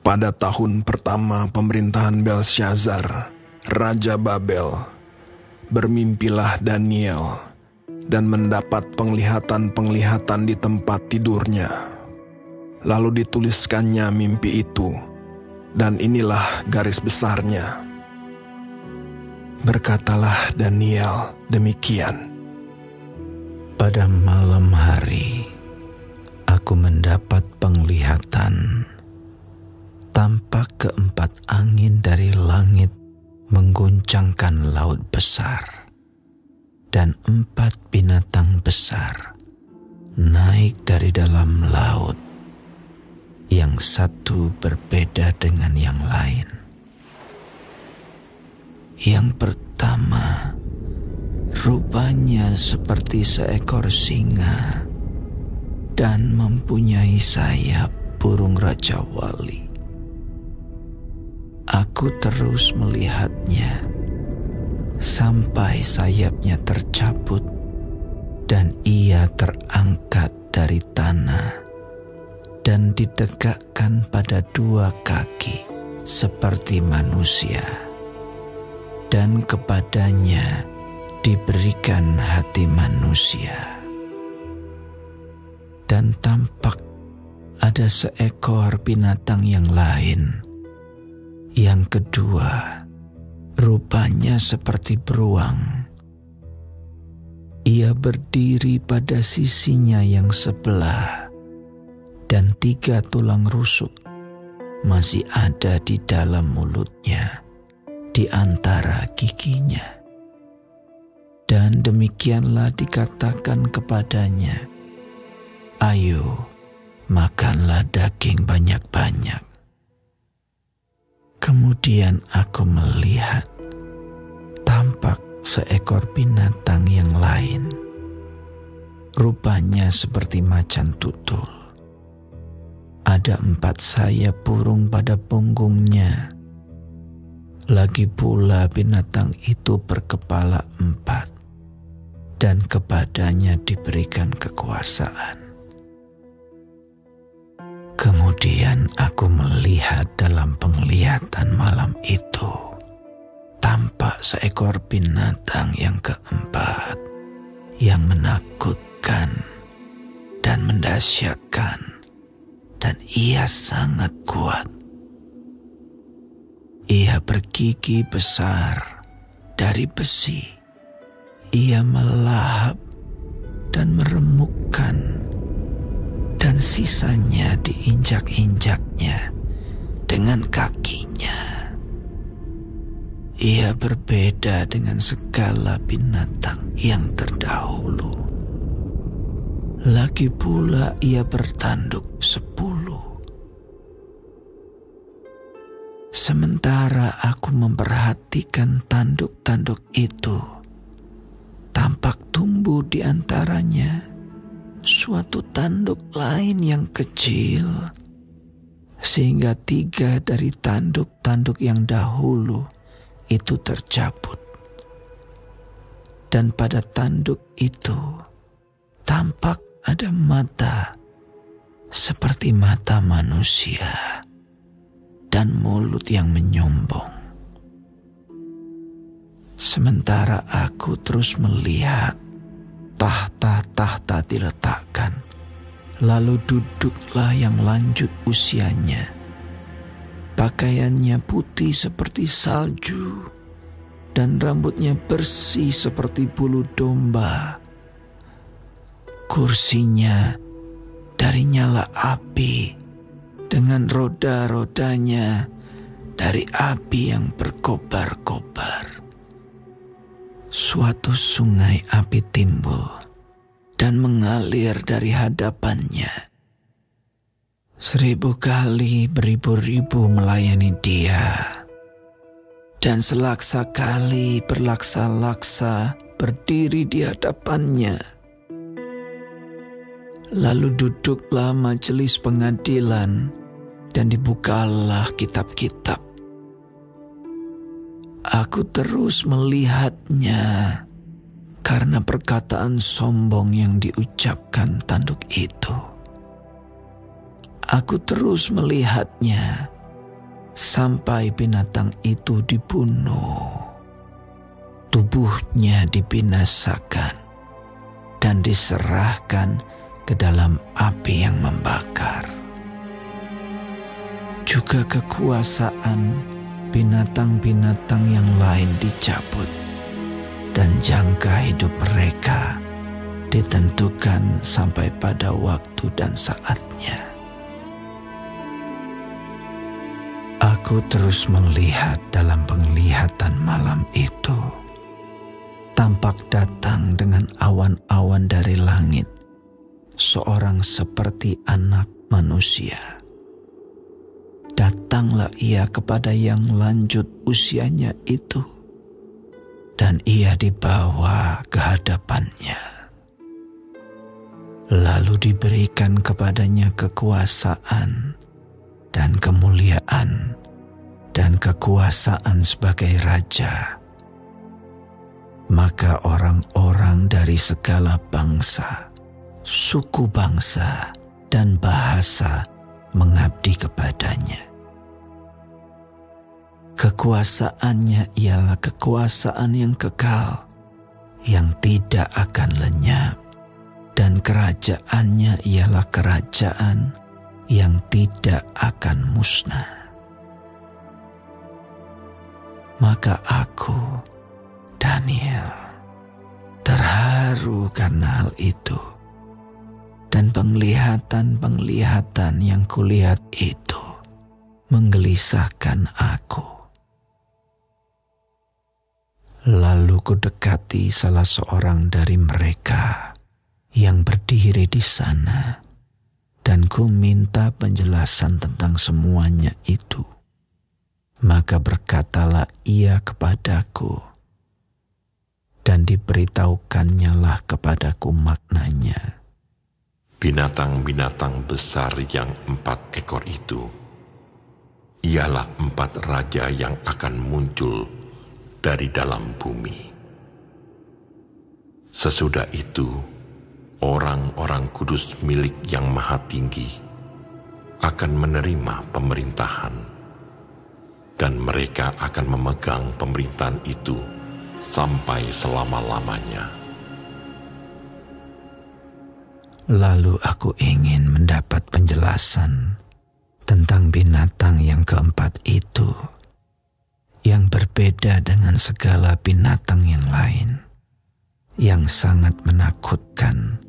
Pada tahun pertama pemerintahan Belshazzar, Raja Babel, bermimpilah Daniel dan mendapat penglihatan-penglihatan di tempat tidurnya. Lalu dituliskannya mimpi itu, dan inilah garis besarnya. Berkatalah Daniel demikian. Pada malam hari, aku mendapat penglihatan. Tampak keempat angin dari langit mengguncangkan laut besar, dan 4 binatang besar naik dari dalam laut, yang satu berbeda dengan yang lain. Yang pertama, rupanya seperti seekor singa dan mempunyai sayap burung Raja Wali. Aku terus melihatnya sampai sayapnya tercabut dan ia terangkat dari tanah dan ditegakkan pada 2 kaki seperti manusia, dan kepadanya diberikan hati manusia. Dan tampak ada seekor binatang yang lain. Yang kedua, rupanya seperti beruang. Ia berdiri pada sisinya yang sebelah, dan 3 tulang rusuk masih ada di dalam mulutnya, di antara giginya. Dan demikianlah dikatakan kepadanya, "Ayo, makanlah daging banyak-banyak." Kemudian aku melihat tampak seekor binatang yang lain, rupanya seperti macan tutul. Ada 4 sayap burung pada punggungnya. Lagi pula binatang itu berkepala 4, dan kepadanya diberikan kekuasaan. Kemudian aku melihat dalam penglihatan malam itu, tampak seekor binatang yang keempat, yang menakutkan dan mendahsyatkan, dan ia sangat kuat. Ia bergigi besar dari besi. Ia melahap dan meremukkan, dan sisanya diinjak-injaknya dengan kakinya. Ia berbeda dengan segala binatang yang terdahulu. Lagi pula ia bertanduk 10. Sementara aku memperhatikan tanduk-tanduk itu, tampak tumbuh di antaranya suatu tanduk lain yang kecil, sehingga 3 dari tanduk-tanduk yang dahulu itu tercabut. Dan pada tanduk itu tampak ada mata seperti mata manusia dan mulut yang menyombong. Sementara aku terus melihat, tahta-tahta diletakkan, lalu duduklah yang lanjut usianya. Pakaiannya putih seperti salju, dan rambutnya bersih seperti bulu domba. Kursinya dari nyala api, dengan roda-rodanya dari api yang berkobar-kobar. Suatu sungai api timbul dan mengalir dari hadapannya. 1000 kali beribu-ribu melayani dia, dan selaksa kali berlaksa-laksa berdiri di hadapannya. Lalu duduklah majelis pengadilan, dan dibukalah kitab-kitab. Aku terus melihatnya karena perkataan sombong yang diucapkan tanduk itu. Aku terus melihatnya sampai binatang itu dibunuh. Tubuhnya dibinasakan dan diserahkan ke dalam api yang membakar. Juga kekuasaan binatang-binatang yang lain dicabut, dan jangka hidup mereka ditentukan sampai pada waktu dan saatnya. Aku terus melihat dalam penglihatan malam itu. Tampak datang dengan awan-awan dari langit seorang seperti anak manusia. Datanglah ia kepada yang lanjut usianya itu, dan ia dibawa ke hadapannya. Lalu diberikan kepadanya kekuasaan dan kemuliaan dan kekuasaan sebagai raja. Maka orang-orang dari segala bangsa, suku bangsa, dan bahasa mengabdi kepadanya. Kekuasaannya ialah kekuasaan yang kekal, yang tidak akan lenyap, dan kerajaannya ialah kerajaan yang tidak akan musnah. Maka aku, Daniel, terharu karena hal itu, dan penglihatan-penglihatan yang kulihat itu menggelisahkan aku. Lalu kudekati salah seorang dari mereka yang berdiri di sana, dan ku minta penjelasan tentang semuanya itu. Maka berkatalah ia kepadaku, dan diberitahukannya lah kepadaku maknanya. Binatang-binatang besar yang 4 ekor itu ialah 4 raja yang akan muncul dari dalam bumi. Sesudah itu, orang-orang kudus milik Yang Maha Tinggi akan menerima pemerintahan, dan mereka akan memegang pemerintahan itu sampai selama-lamanya. Lalu aku ingin mendapat penjelasan tentang binatang yang keempat itu, yang berbeda dengan segala binatang yang lain, yang sangat menakutkan,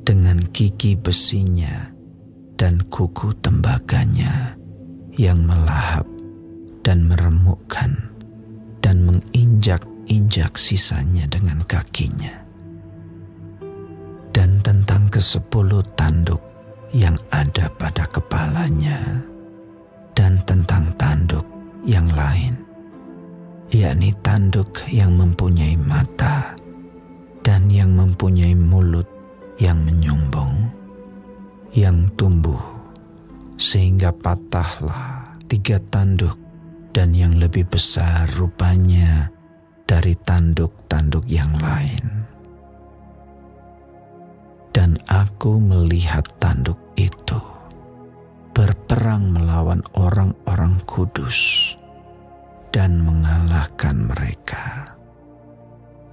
dengan gigi besinya dan kuku tembaganya yang melahap dan meremukkan dan menginjak-injak sisanya dengan kakinya. Dan tentang ke-10 tanduk yang ada pada kepalanya, dan tentang tanduk yang lain, yakni tanduk yang mempunyai mata dan yang mempunyai mulut yang menyombong, yang tumbuh sehingga patahlah 3 tanduk, dan yang lebih besar rupanya dari tanduk-tanduk yang lain. Dan aku melihat tanduk itu berperang melawan orang-orang kudus dan mengalahkan mereka,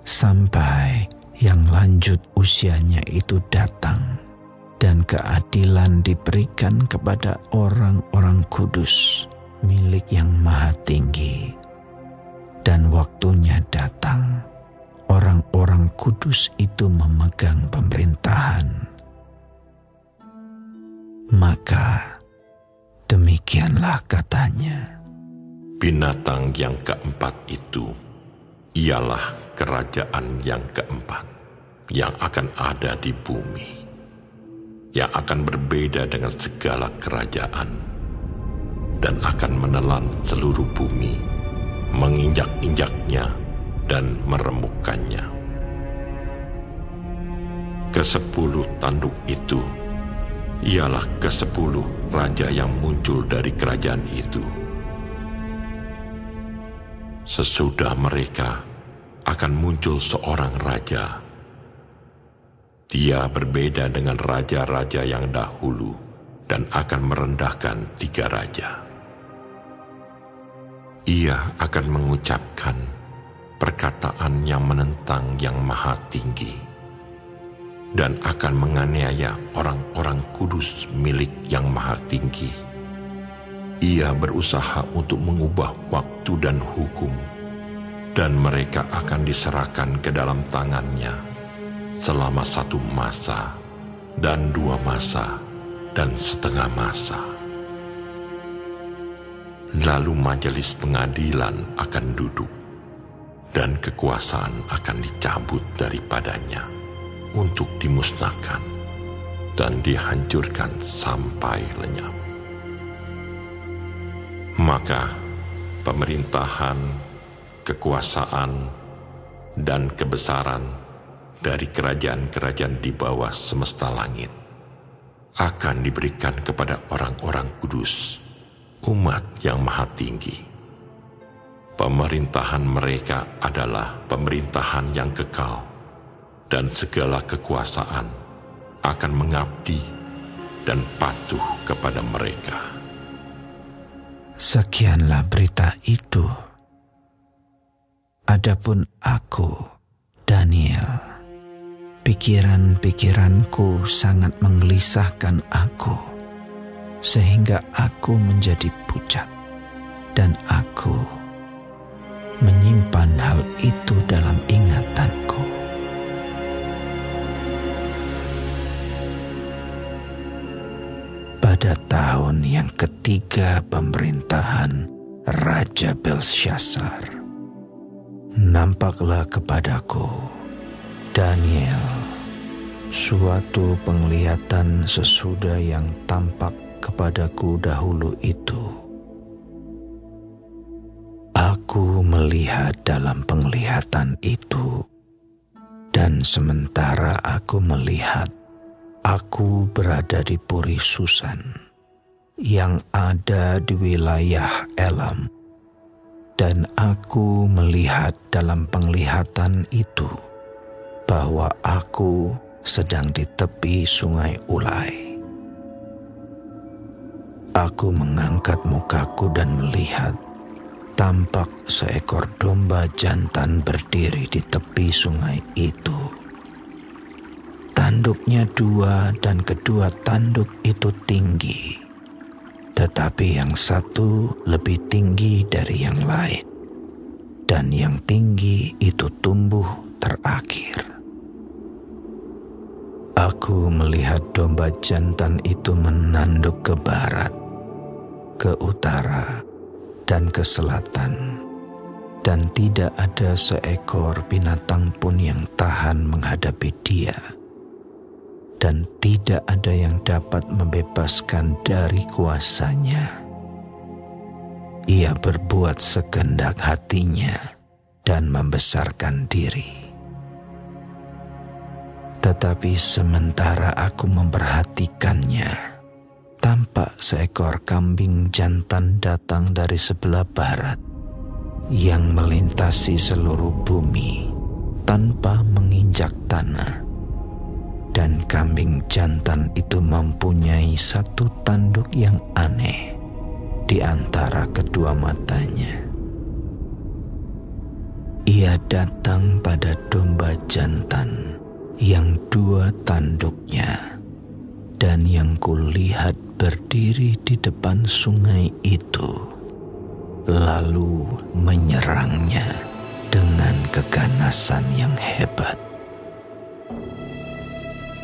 sampai yang lanjut usianya itu datang, dan keadilan diberikan kepada orang-orang kudus milik Yang Maha Tinggi. Dan waktunya datang, orang-orang kudus itu memegang pemerintahan. Maka demikianlah katanya. Binatang yang keempat itu ialah kerajaan yang keempat yang akan ada di bumi, yang akan berbeda dengan segala kerajaan, dan akan menelan seluruh bumi, menginjak-injaknya dan meremukkannya. Ke-10 tanduk itu ialah ke-10 raja yang muncul dari kerajaan itu. Sesudah mereka akan muncul seorang raja. Dia berbeda dengan raja-raja yang dahulu dan akan merendahkan 3 raja. Ia akan mengucapkan perkataan yang menentang Yang Maha Tinggi dan akan menganiaya orang-orang kudus milik Yang Maha Tinggi. Ia berusaha untuk mengubah waktu dan hukum, dan mereka akan diserahkan ke dalam tangannya selama 1 masa dan 2 masa dan setengah masa. Lalu majelis pengadilan akan duduk, dan kekuasaan akan dicabut daripadanya untuk dimusnahkan dan dihancurkan sampai lenyap. Maka pemerintahan, kekuasaan, dan kebesaran dari kerajaan-kerajaan di bawah semesta langit akan diberikan kepada orang-orang kudus, umat Yang Maha Tinggi. Pemerintahan mereka adalah pemerintahan yang kekal, dan segala kekuasaan akan mengabdi dan patuh kepada mereka. Sekianlah berita itu. Adapun aku, Daniel, pikiran-pikiranku sangat menggelisahkan aku, sehingga aku menjadi pucat, dan aku menyimpan hal itu dalam ingatanku. Pada tahun yang ketiga pemerintahan Raja Belsyazar, nampaklah kepadaku, Daniel, suatu penglihatan sesudah yang tampak kepadaku dahulu itu. Aku melihat dalam penglihatan itu, dan sementara aku melihat, aku berada di Puri Susan yang ada di wilayah Elam, dan aku melihat dalam penglihatan itu bahwa aku sedang di tepi sungai Ulai. Aku mengangkat mukaku dan melihat, tampak seekor domba jantan berdiri di tepi sungai itu. Tanduknya 2 dan kedua tanduk itu tinggi, tetapi yang satu lebih tinggi dari yang lain, dan yang tinggi itu tumbuh terakhir. Aku melihat domba jantan itu menanduk ke barat, ke utara, dan ke selatan, dan tidak ada seekor binatang pun yang tahan menghadapi dia, dan tidak ada yang dapat membebaskan dari kuasanya. Ia berbuat sekehendak hatinya dan membesarkan diri. Tetapi sementara aku memperhatikannya, tampak seekor kambing jantan datang dari sebelah barat yang melintasi seluruh bumi tanpa menginjak tanah. Dan kambing jantan itu mempunyai satu tanduk yang aneh di antara kedua matanya. Ia datang pada domba jantan yang 2 tanduknya, dan yang kulihat berdiri di depan sungai itu, lalu menyerangnya dengan keganasan yang hebat.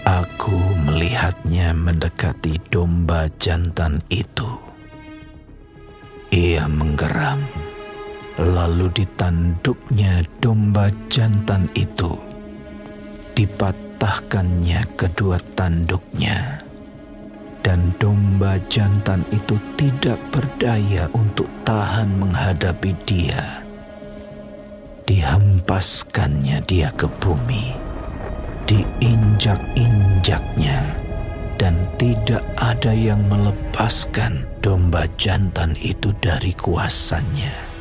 Aku melihatnya mendekati domba jantan itu. Ia menggeram, lalu ditanduknya domba jantan itu. Dipatahkannya kedua tanduknya, dan domba jantan itu tidak berdaya untuk tahan menghadapi dia. Dihempaskannya dia ke bumi, diinjak-injaknya, dan tidak ada yang melepaskan domba jantan itu dari kuasanya.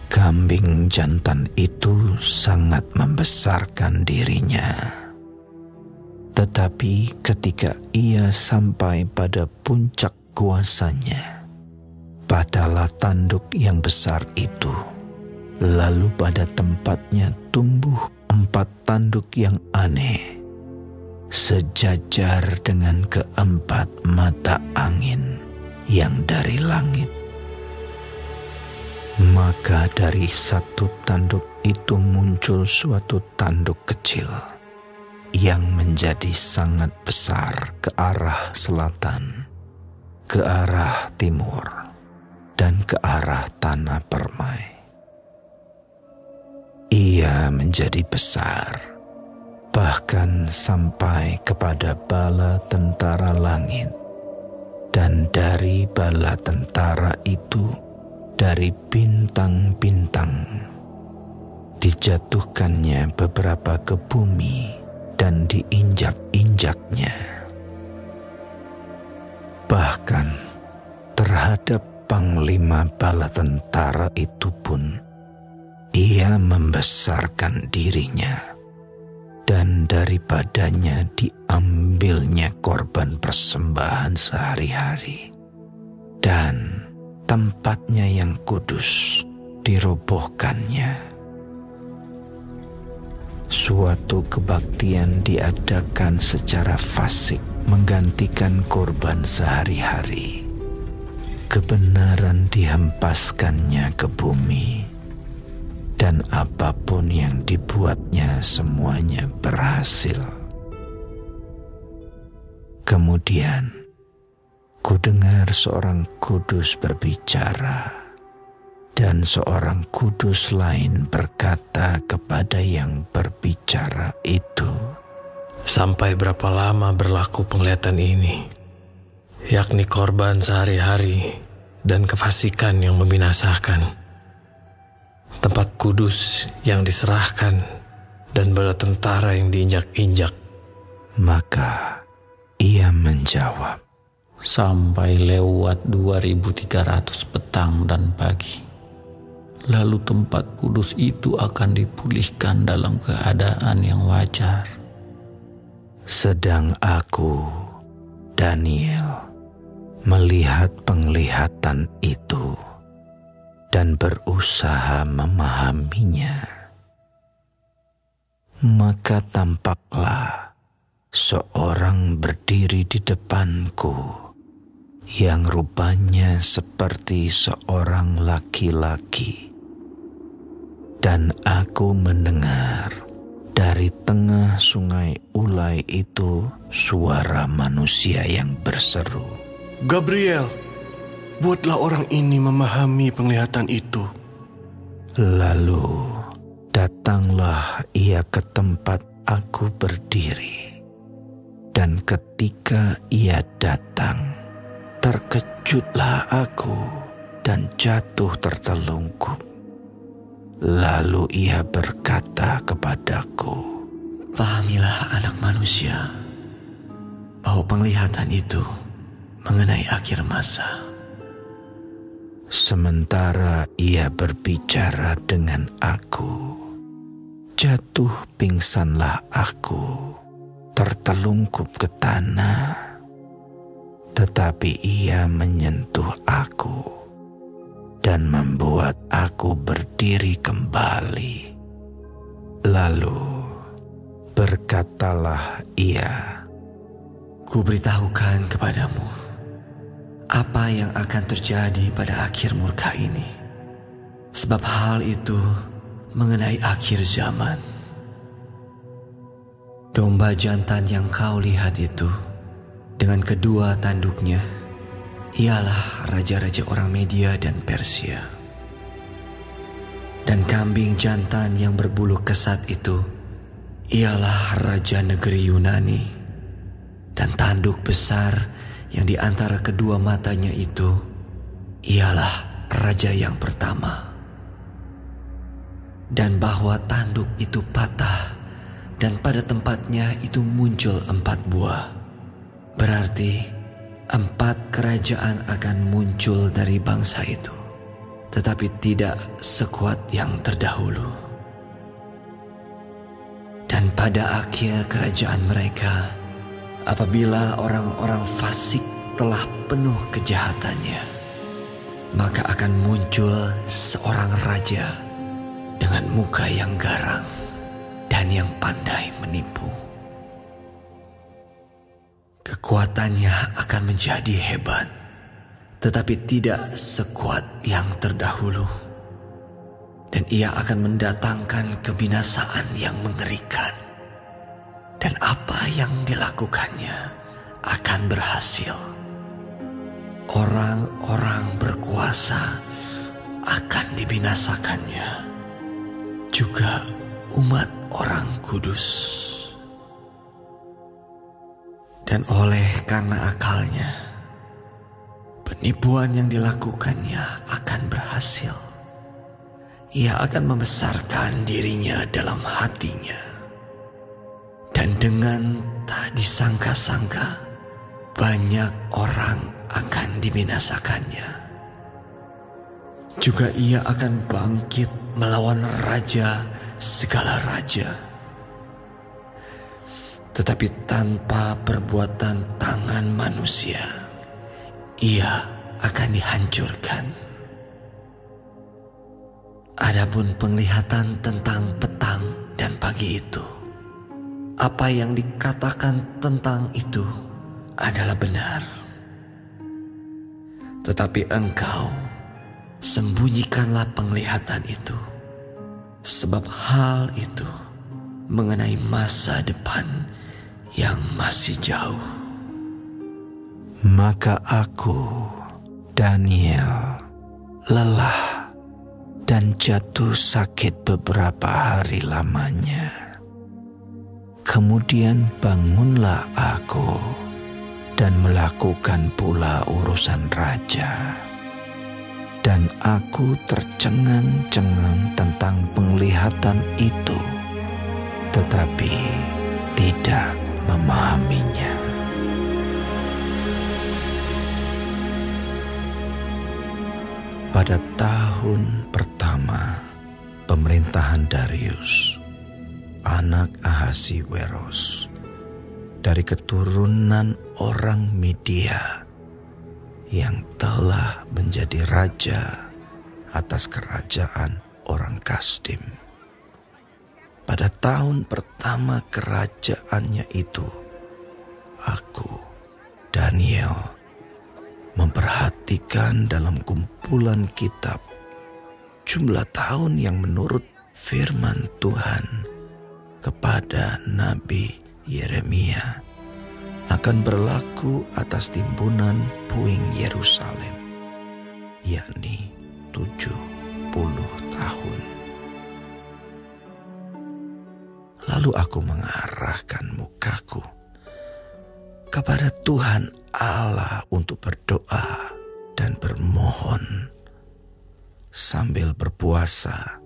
Kambing jantan itu sangat membesarkan dirinya. Tetapi ketika ia sampai pada puncak kuasanya, Padalah tanduk yang besar itu. Lalu pada tempatnya tumbuh 4 tanduk yang aneh, sejajar dengan keempat mata angin yang dari langit. Maka dari satu tanduk itu muncul suatu tanduk kecil yang menjadi sangat besar ke arah selatan, ke arah timur, dan ke arah tanah permai. Ia menjadi besar, bahkan sampai kepada bala tentara langit, dan dari bala tentara itu, dari bintang-bintang, dijatuhkannya beberapa ke bumi dan diinjak-injaknya. Bahkan terhadap panglima bala tentara itu pun, ia membesarkan dirinya, dan daripadanya diambilnya korban persembahan sehari-hari, dan tempatnya yang kudus dirobohkannya. Suatu kebaktian diadakan secara fasik menggantikan korban sehari-hari. Kebenaran dihempaskannya ke bumi, dan apapun yang dibuatnya semuanya berhasil. Kemudian, kudengar seorang kudus berbicara, dan seorang kudus lain berkata kepada yang berbicara itu, "Sampai berapa lama berlaku penglihatan ini, yakni korban sehari-hari dan kefasikan yang membinasakan, tempat kudus yang diserahkan, dan bala tentara yang diinjak-injak?" Maka ia menjawab, "Sampai lewat 2300 petang dan pagi. Lalu tempat kudus itu akan dipulihkan dalam keadaan yang wajar." Sedang aku, Daniel, melihat penglihatan itu dan berusaha memahaminya. Maka tampaklah seorang berdiri di depanku yang rupanya seperti seorang laki-laki. Dan aku mendengar dari tengah sungai Ulai itu suara manusia yang berseru, Gabriel, buatlah orang ini memahami penglihatan itu. Lalu datanglah ia ke tempat aku berdiri. Dan ketika ia datang, terkejutlah aku dan jatuh tertelungkup. Lalu ia berkata kepadaku, "Pahamilah anak manusia, bahwa penglihatan itu mengenai akhir masa." Sementara ia berbicara dengan aku, jatuh pingsanlah aku, tertelungkup ke tanah. Tetapi ia menyentuh aku dan membuat aku berdiri kembali. Lalu berkatalah ia, "Kuberitahukan kepadamu apa yang akan terjadi pada akhir murka ini, sebab hal itu mengenai akhir zaman. Domba jantan yang kau lihat itu, dengan kedua tanduknya, ialah raja-raja orang Media dan Persia. Dan kambing jantan yang berbulu kesat itu, ialah raja negeri Yunani. Dan tanduk besar yang di antara kedua matanya itu, ialah raja yang pertama. Dan bahwa tanduk itu patah, dan pada tempatnya itu muncul 4 buah. Berarti 4 kerajaan akan muncul dari bangsa itu, tetapi tidak sekuat yang terdahulu. Dan pada akhir kerajaan mereka, apabila orang-orang fasik telah penuh kejahatannya, maka akan muncul seorang raja dengan muka yang garang dan yang pandai menipu. Kekuatannya akan menjadi hebat, tetapi tidak sekuat yang terdahulu. Dan ia akan mendatangkan kebinasaan yang mengerikan. Dan apa yang dilakukannya akan berhasil. Orang-orang berkuasa akan dibinasakannya, juga umat orang kudus. Dan oleh karena akalnya, penipuan yang dilakukannya akan berhasil. Ia akan membesarkan dirinya dalam hatinya. Dan dengan tak disangka-sangka, banyak orang akan dibinasakannya. Juga ia akan bangkit melawan raja segala raja. Tetapi tanpa perbuatan tangan manusia, ia akan dihancurkan. Adapun penglihatan tentang petang dan pagi itu, apa yang dikatakan tentang itu adalah benar. Tetapi engkau sembunyikanlah penglihatan itu, sebab hal itu mengenai masa depan yang masih jauh. Maka aku, Daniel, lelah dan jatuh sakit beberapa hari lamanya. Kemudian bangunlah aku dan melakukan pula urusan raja. Dan aku tercengang-cengang tentang penglihatan itu, tetapi tidak memahaminya. Pada tahun pertama pemerintahan Darius, anak Ahasiweros, dari keturunan orang Media yang telah menjadi raja atas kerajaan orang Kasdim. Pada tahun pertama kerajaannya itu, aku, Daniel, memperhatikan dalam kumpulan kitab jumlah tahun yang menurut firman Tuhan kepada Nabi Yeremia akan berlaku atas timbunan puing Yerusalem, yakni 70 tahun. Lalu aku mengarahkan mukaku kepada Tuhan Allah untuk berdoa dan bermohon sambil berpuasa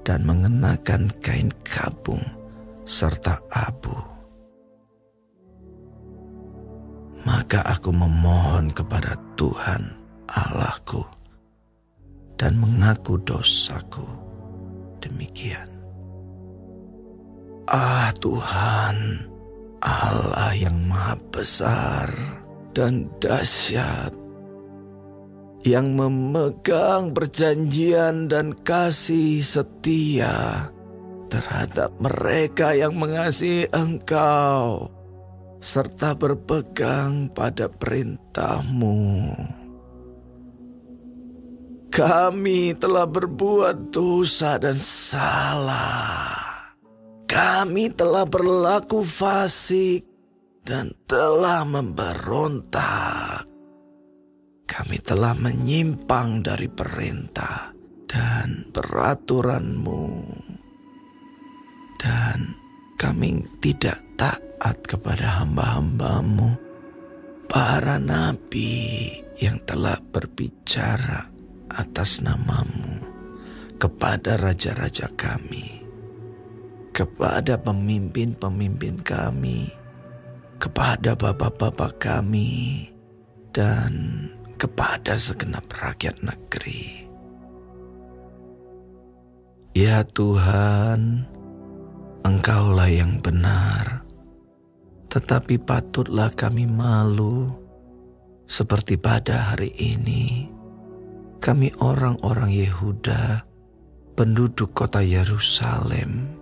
dan mengenakan kain kabung serta abu. Maka aku memohon kepada Tuhan Allahku dan mengaku dosaku demikian. Ah Tuhan, Allah yang maha besar dan dahsyat, yang memegang perjanjian dan kasih setia terhadap mereka yang mengasihi Engkau, serta berpegang pada perintah-Mu. Kami telah berbuat dosa dan salah. Kami telah berlaku fasik dan telah memberontak. Kami telah menyimpang dari perintah dan peraturan-Mu. Dan kami tidak taat kepada hamba-hamba-Mu, para nabi yang telah berbicara atas nama-Mu kepada raja-raja kami, kepada pemimpin-pemimpin kami, kepada bapak-bapak kami, dan kepada segenap rakyat negeri. Ya Tuhan, Engkaulah yang benar, tetapi patutlah kami malu seperti pada hari ini kami orang-orang Yehuda, penduduk kota Yerusalem,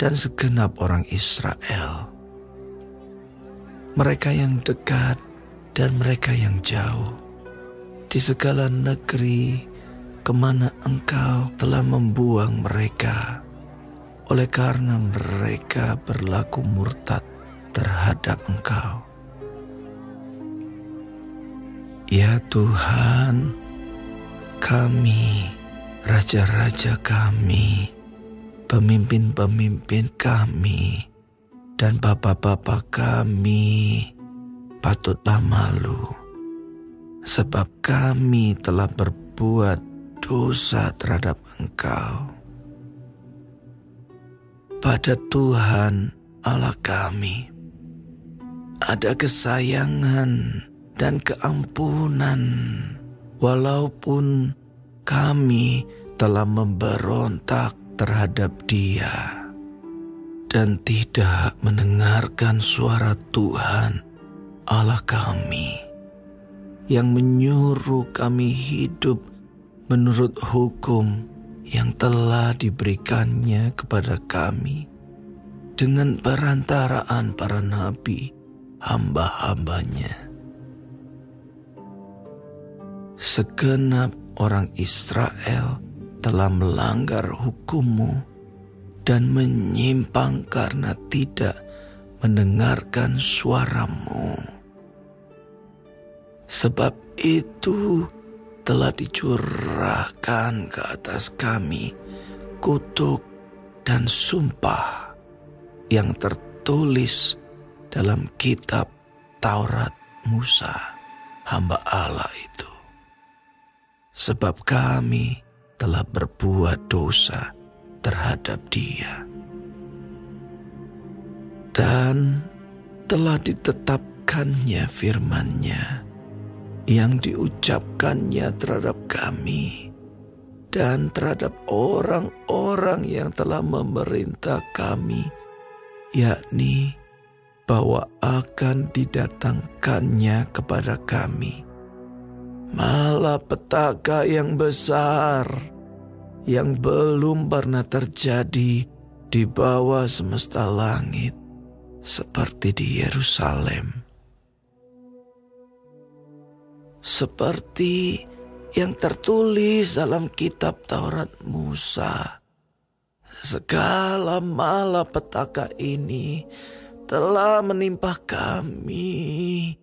dan segenap orang Israel, mereka yang dekat dan mereka yang jauh, di segala negeri kemana Engkau telah membuang mereka, oleh karena mereka berlaku murtad terhadap Engkau. Ya Tuhan, kami, raja-raja kami, pemimpin-pemimpin kami, dan bapak-bapak kami patutlah malu, sebab kami telah berbuat dosa terhadap Engkau. Pada Tuhan Allah kami ada kesayangan dan keampunan, walaupun kami telah memberontak terhadap Dia dan tidak mendengarkan suara Tuhan Allah kami yang menyuruh kami hidup menurut hukum yang telah diberikannya kepada kami dengan perantaraan para nabi hamba-hambanya. Segenap orang Israel telah melanggar hukum-Mu dan menyimpang karena tidak mendengarkan suara-Mu. Sebab itu telah dicurahkan ke atas kami kutuk dan sumpah yang tertulis dalam kitab Taurat Musa, hamba Allah itu. Sebab kami telah berbuat dosa terhadap Dia. Dan telah ditetapkannya firman-Nya yang diucapkannya terhadap kami dan terhadap orang-orang yang telah memerintah kami, yakni bahwa akan didatangkannya kepada kami malapetaka yang besar yang belum pernah terjadi di bawah semesta langit seperti di Yerusalem. Seperti yang tertulis dalam kitab Taurat Musa, segala malapetaka ini telah menimpa kami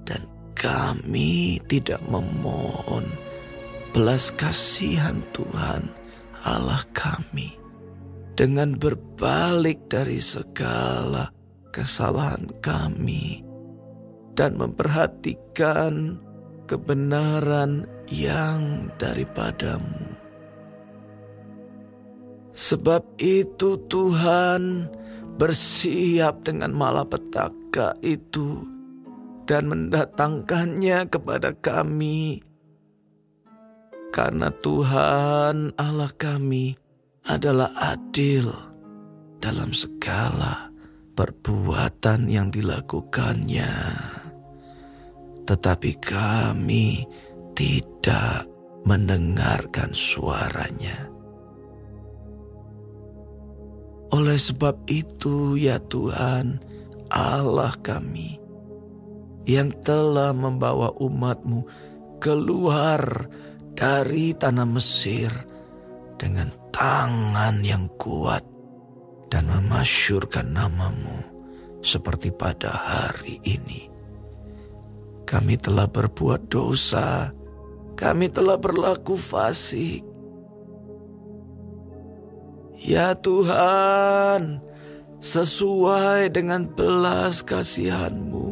dan kami tidak memohon belas kasihan Tuhan Allah kami dengan berbalik dari segala kesalahan kami dan memperhatikan kebenaran yang daripada-Mu. Sebab itu Tuhan bersiap dengan malapetaka itu dan mendatangkannya kepada kami. Karena Tuhan Allah kami adalah adil dalam segala perbuatan yang dilakukannya. Tetapi kami tidak mendengarkan suaranya. Oleh sebab itu ya Tuhan Allah kami, yang telah membawa umat-Mu keluar dari tanah Mesir dengan tangan yang kuat dan memasyurkan nama-Mu seperti pada hari ini. Kami telah berbuat dosa, kami telah berlaku fasik. Ya Tuhan, sesuai dengan belas kasihan-Mu,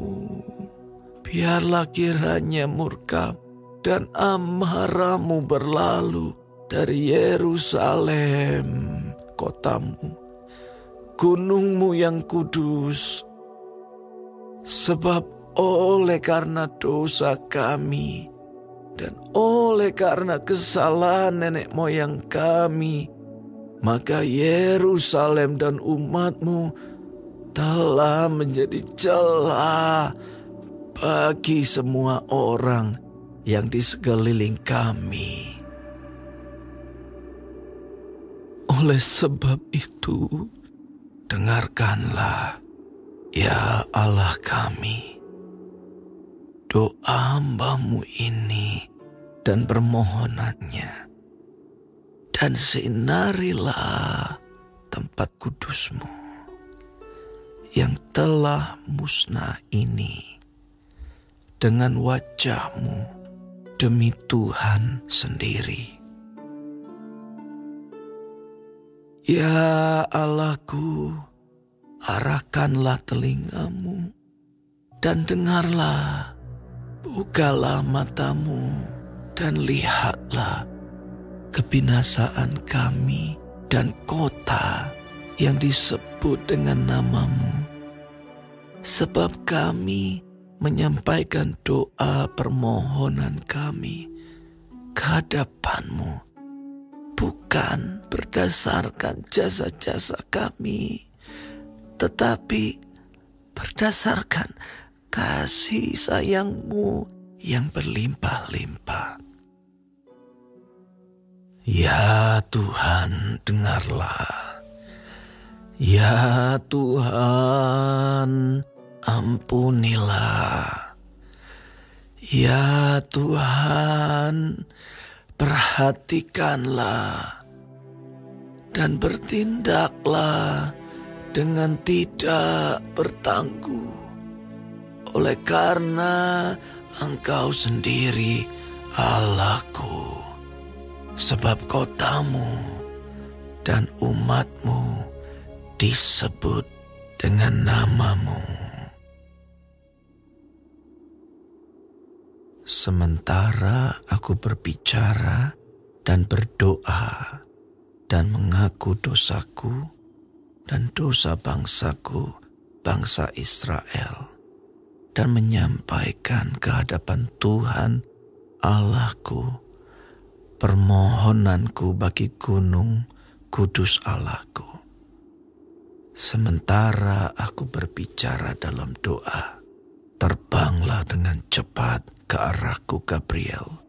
biarlah kiranya murka dan amarah-Mu berlalu dari Yerusalem, kota-Mu, gunung-Mu yang kudus. Sebab oleh karena dosa kami dan oleh karena kesalahan nenek moyang kami, maka Yerusalem dan umat-Mu telah menjadi celah bagi semua orang yang di sekeliling kami. Oleh sebab itu, dengarkanlah, ya Allah kami, doa hamba-Mu ini dan permohonannya, dan sinarilah tempat kudus-Mu yang telah musnah ini dengan wajah-Mu demi Tuhan sendiri. Ya Allahku, arahkanlah telinga-Mu dan dengarlah, bukalah mata-Mu dan lihatlah kebinasaan kami dan kota yang disebut dengan nama-Mu. Sebab kami menyampaikan doa permohonan kami ke hadapan-Mu, bukan berdasarkan jasa-jasa kami, tetapi berdasarkan kasih sayang-Mu yang berlimpah-limpah. Ya Tuhan, dengarlah. Ya Tuhan, ampunilah. Ya Tuhan, perhatikanlah dan bertindaklah dengan tidak bertangguh, oleh karena Engkau sendiri Allahku, sebab kotamu dan umatmu disebut dengan nama-Mu. Sementara aku berbicara dan berdoa dan mengaku dosaku dan dosa bangsaku, bangsa Israel, dan menyampaikan ke hadapan Tuhan Allahku permohonanku bagi gunung kudus Allahku. Sementara aku berbicara dalam doa, terbanglah dengan cepat ke arahku Gabriel,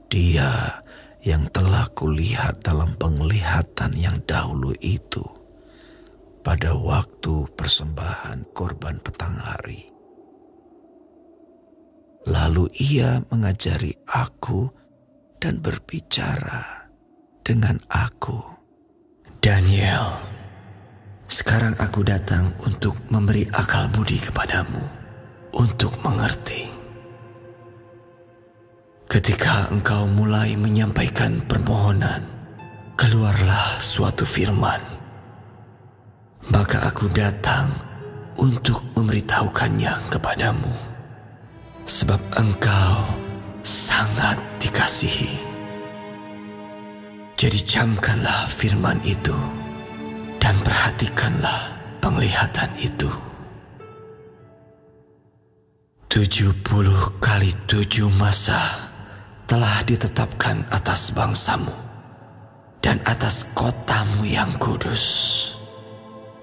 dia yang telah kulihat dalam penglihatan yang dahulu itu pada waktu persembahan korban petang hari. Lalu ia mengajari aku dan berbicara dengan aku. Daniel, sekarang aku datang untuk memberi akal budi kepadamu, untuk mengerti. Ketika engkau mulai menyampaikan permohonan, keluarlah suatu firman. Maka aku datang untuk memberitahukannya kepadamu, sebab engkau sangat dikasihi. Jadi camkanlah firman itu dan perhatikanlah penglihatan itu. 70 kali 7 masa telah ditetapkan atas bangsamu dan atas kotamu yang kudus,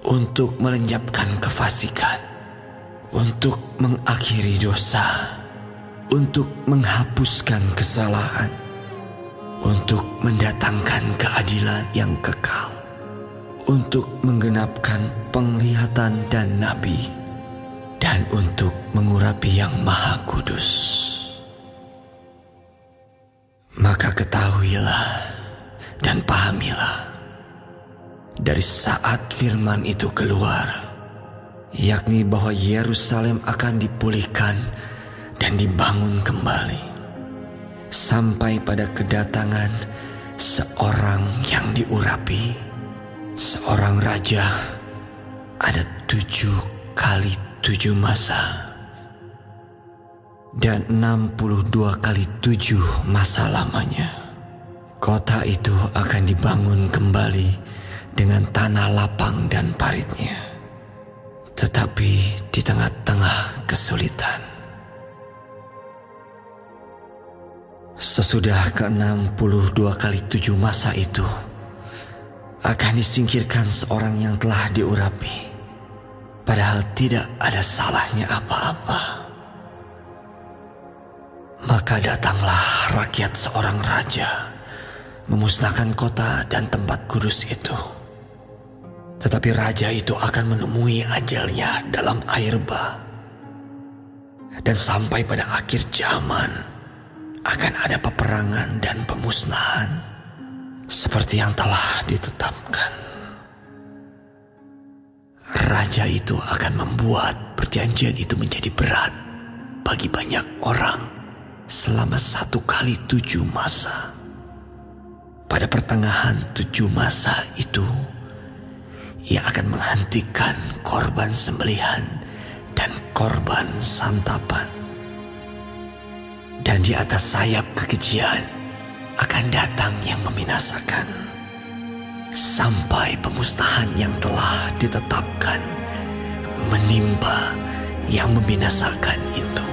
untuk melenyapkan kefasikan, untuk mengakhiri dosa, untuk menghapuskan kesalahan, untuk mendatangkan keadilan yang kekal, untuk menggenapkan penglihatan dan nabi, dan untuk mengurapi yang maha kudus. Maka ketahuilah dan pahamilah, dari saat firman itu keluar, yakni bahwa Yerusalem akan dipulihkan dan dibangun kembali, sampai pada kedatangan seorang yang diurapi, seorang raja, ada 7 kali 7 masa, dan 62 kali 7 masa lamanya. Kota itu akan dibangun kembali dengan tanah lapang dan paritnya, tetapi di tengah-tengah kesulitan. Sesudah ke-62 kali 7 masa itu, akan disingkirkan seorang yang telah diurapi, padahal tidak ada salahnya apa-apa. Maka Maka datanglah rakyat seorang raja, memusnahkan kota dan tempat kudus itu. Tetapi raja itu akan menemui ajalnya dalam air bah. Dan sampai pada akhir zaman akan ada peperangan dan pemusnahan seperti yang telah ditetapkan. Raja itu akan membuat perjanjian itu menjadi berat bagi banyak orang selama 1 kali 7 masa. Pada pertengahan 7 masa itu, ia akan menghentikan korban sembelihan dan korban santapan. Dan di atas sayap kekejian akan datang yang membinasakan, sampai pemusnahan yang telah ditetapkan menimpa yang membinasakan itu.